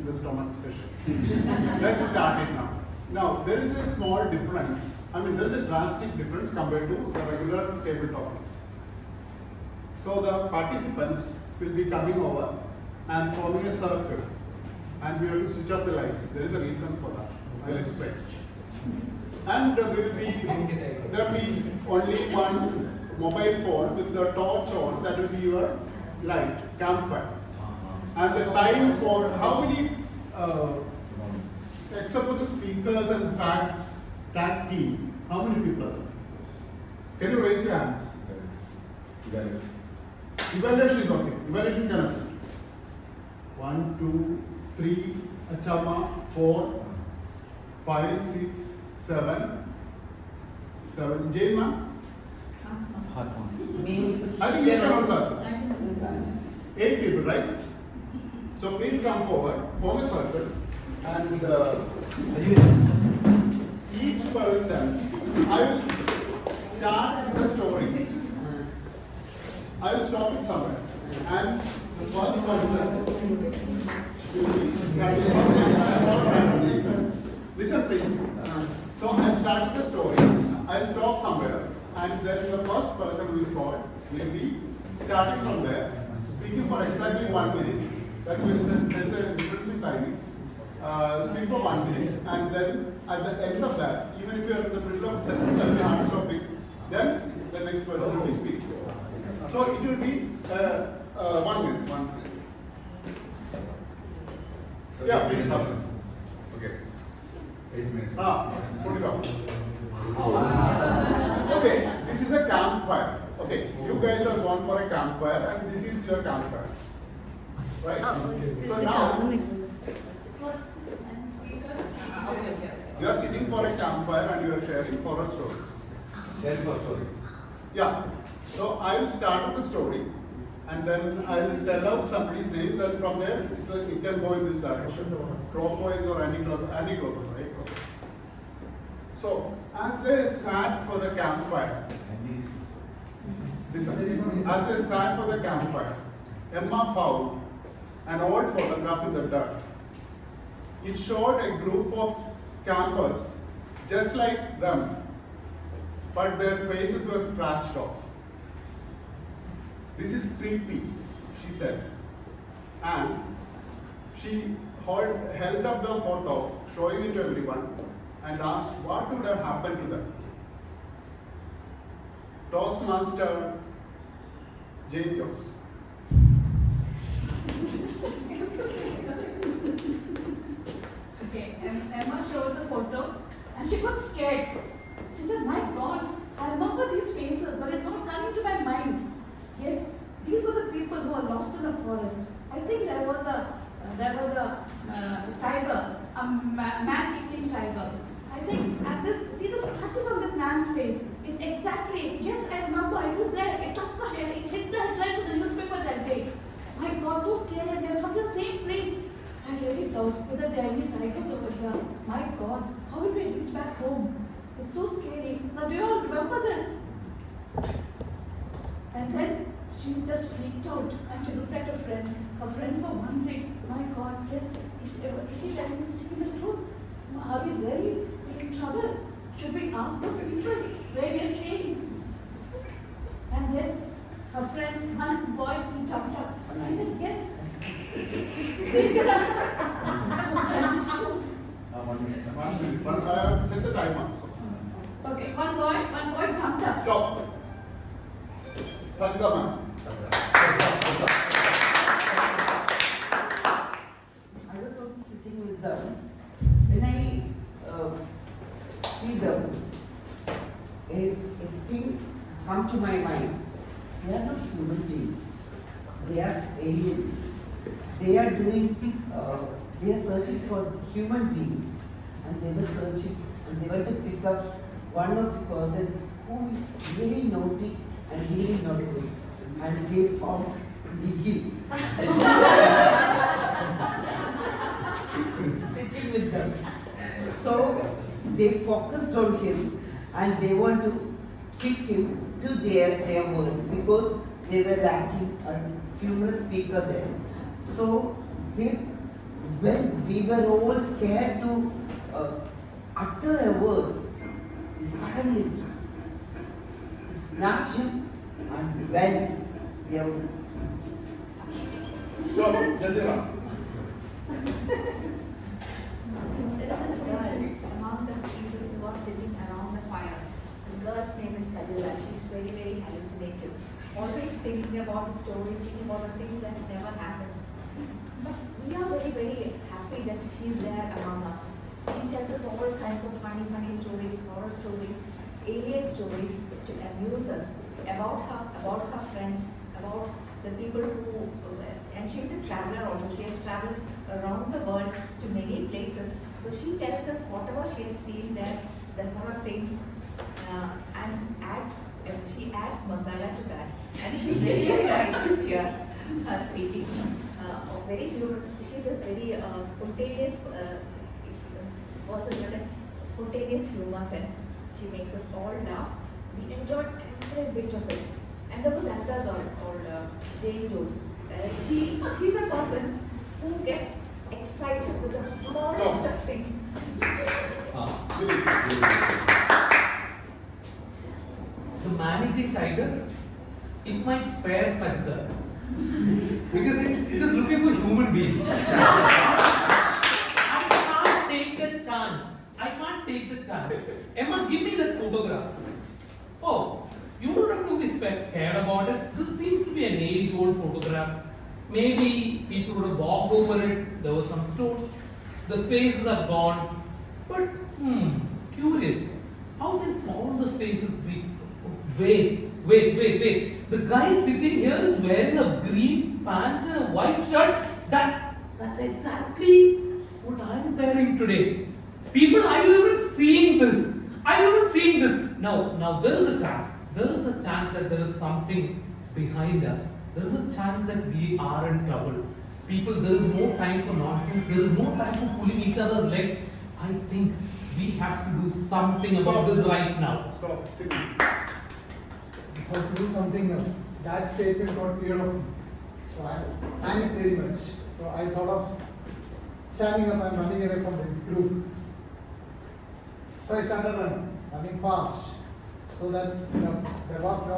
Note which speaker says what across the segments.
Speaker 1: the stomach session. Let's start it now. Now, there is a small difference. I mean, there is a drastic difference compared to the regular table topics. So the participants will be coming over and forming a circle, and we have to switch off the lights. There is a reason for that. I'll explain. And there will be only one mobile phone with the torch on. That will be your light, campfire. And the time for how many, except for the speakers and tag team, how many people? Can you raise your hands? Evaluation is okay. Evaluation can happen. 1, 2, 3, Achama, 4, 5, 6, 7. Jane ma'am? I think you can also. 8 people, right? So please come forward, form a circle, and each person, I will start with the story. I will stop it somewhere, and the first person will be listen please. So I'll start with the story, I'll stop somewhere, and then the first person who is called will be starting from there, speaking for exactly 1 minute. That's why there's a difference in timing. Speak for 1 minute, and then at the end of that, even if you are in the middle of a sentence and you have to stop it, then the next person will be speaking. So it will be 1 minute. Yeah, please stop.
Speaker 2: Okay. 8 minutes.
Speaker 1: Put it off. Okay, this is a campfire. Okay, you guys are going for a campfire, and this is your campfire. Right? So now, you are sitting for a campfire and you are sharing horror stories.
Speaker 2: That's for story.
Speaker 1: Yeah. So I will start with the story, and then I will tell out somebody's name. Then from there, it can go in this direction, clockwise or anti-clockwise, right? Okay. So as they sat for the campfire, listen. As they sat for the campfire, Emma found an old photograph in the dirt. It showed a group of campers, just like them, but their faces were scratched off. This is creepy, she said. And she held up the photo, showing it to everyone, and asked what would have happened to them. Toastmaster Jane Jones.
Speaker 3: Okay, Emma showed the photo and she got scared. She said, "My God, I remember these faces, but it's not coming to my mind. Yes, these were the people who are lost in the forest. I think there was a tiger, a man-eating tiger. I think see the scratches on this man's face. It's exactly, yes, I remember, it was there. It touched the hair, it hit the headlines of the newspaper that day. My God, so scary, and we have come to the same place. I really doubt whether there are any tigers over here. My God, how will we reach back home? It's so scary. Now, do you all remember this?" And then she just freaked out and she looked at her friends. Her friends were wondering, "My God, yes, is she telling us speaking the truth? Are we really in trouble? Should we ask those people where we are staying?" And then her friend, one boy, he jumped up. I said, "Yes."
Speaker 1: Set the timer.
Speaker 3: Okay, one boy jumped up.
Speaker 1: Stop. Sajda ma'am.
Speaker 4: I was also sitting with them. When I see them, a thing come to my mind. They are not human beings. They are aliens. They are searching for human beings, and they were searching, and they were to pick up one of the person who is really naughty and really not good, and they found Nigel sitting with them. So they focused on him, and they want to pick him to their world because they were lacking a human speaker there. So they when we were all scared to utter a word, we suddenly snatched him and went. We have
Speaker 1: So, Jazira.
Speaker 5: There is this girl among the people who are sitting around the fire. This girl's name is Sajila. She's very, very hallucinative. Always thinking about the stories, thinking about the things that never happens. But we are very, very happy that she's there among us. She tells us all kinds of funny stories, horror stories, alien stories to amuse us about her friends, about the people who, and she's a traveler also. She has traveled around the world to many places. So she tells us whatever she has seen there, the horror things, and she adds masala to that. And it is very, very nice to hear her speaking. Very humorous. She's a very spontaneous person with a spontaneous humor sense. She makes us all laugh. We enjoyed every bit of it. And there was another girl called Jane Jones. She's a person who gets excited with the smallest of things.
Speaker 6: The man-eating tiger, it might spare Sajda because it is looking for human beings. I can't take the chance. Emma, give me that photograph. Oh, you don't have to be scared about it. This seems to be an age-old photograph. Maybe people would have walked over it. There were some stones. The faces are gone. But, curious. How can all the faces be? Wait. The guy sitting here is wearing a green pant and a white shirt. That's exactly what I'm wearing today. People, are you even seeing this? Are you even seeing this? Now there is a chance. There is a chance that there is something behind us. There is a chance that we are in trouble. People, there is no time for nonsense. There is no time for pulling each other's legs. I think we have to do something about this right now.
Speaker 1: Stop. Sit.
Speaker 7: I have to do something now. That statement got fear of me. So I panicked very much. So I thought of standing up and running away from this group. So I started running fast. So that there was no,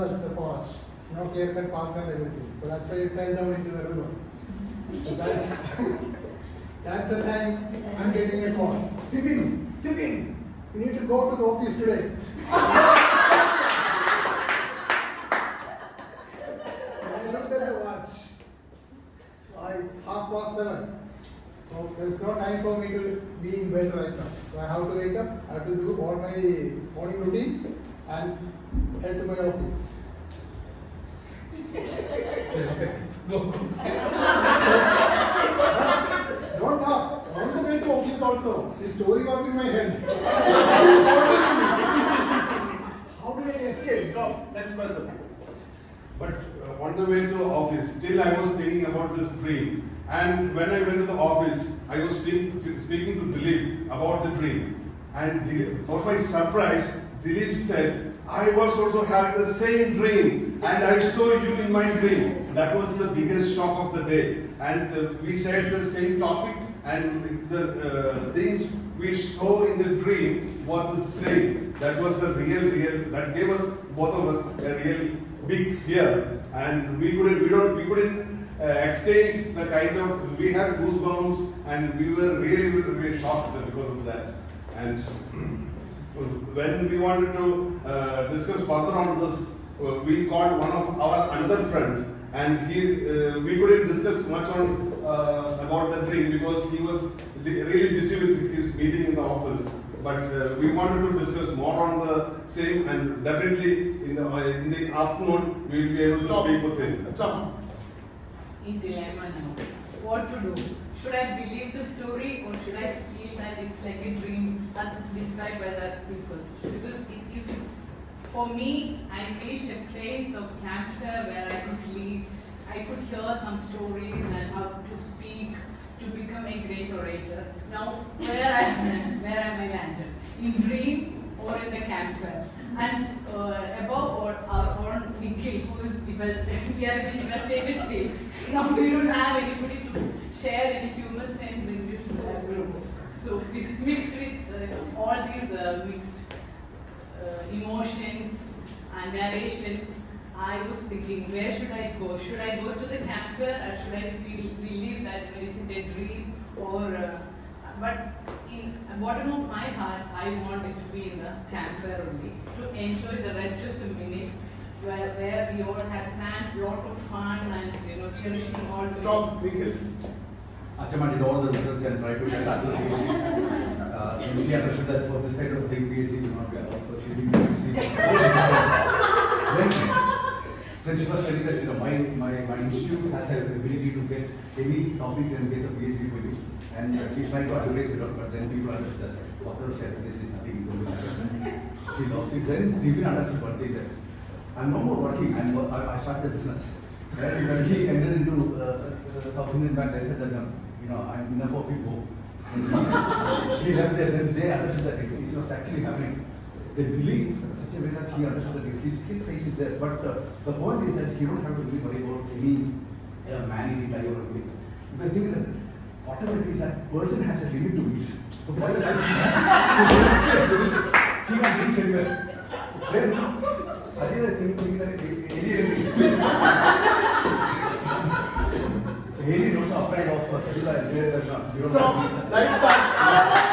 Speaker 7: that's a forest. No clear-cut paths and everything. So that's why I fell down into the river. So that's the time I'm getting a call. Sitting. You need to go to the office today. I looked at the watch. So it's 7:30. So there's no time for me to be in bed right now. So I have to wake up, I have to do all my morning routines and head to my office.
Speaker 6: Go.
Speaker 7: Don't talk. On the way to office also. The story was in my head. How do I escape?
Speaker 1: Stop. Next person. But on the way to office, still I was thinking about this dream. And when I went to the office, I was speaking to Dilip about the dream. And for my surprise, Dilip said, I was also having the same dream, and I saw you in my dream. That was the biggest shock of the day. And we shared the same topic, and the things we saw in the dream was the same. That was a real, that gave us, both of us, a real big fear. And we couldn't exchange the kind of, we had goosebumps, and we were really shocked because of that. And when we wanted to discuss further on this, we called one of our another friend, and we couldn't discuss much on about the dream because he was really busy with his meeting in the office. But we wanted to discuss more on the same, and definitely in the afternoon we will be able to speak with him.
Speaker 8: In dilemma now. What to do? Should I believe the story or should I feel that it's like a dream as described by that people? Because for me, I wish a place of cancer where I could live, I could hear some stories and how to speak to become a great orator. Now, where am I landed? In dream or in the cancer? And above our own Nikhil, who is, we are in a devastated stage. Now we don't have anybody to share any humor mixed emotions and narrations. I was thinking, where should I go? Should I go to the campfire or should I believe that is it a dream or? But in the bottom of my heart, I want it to be in the campfire only to enjoy the rest of the minute where we all have planned lot of fun and cherishing all the.
Speaker 1: Stop, Nikhil.
Speaker 2: Achama did all the research and tried to get PhD. She understood that for this kind of big PhD will not be allowed, so she did then she was telling that my institute has the ability to get any topic and get a PhD for you. And she's trying to advertise it, but then people understand that whatever she advertises is nothing going to happen. She lost it. Then she didn't understand what they did. I'm no more working. I started a business. And when he entered into South Indian Bank, I said that I'm enough of you go. He left there. Then they understood that it was actually happening. They believe such a way that he understood that his face is there. But the point is that you don't have to really worry about any man-eating type or anything. Because think that whatever it is, that person has a limit to it. So by the time he can reach anywhere. Then Sajid is thinking that any notes outside of Sajid are there.
Speaker 1: Stop. Lights start.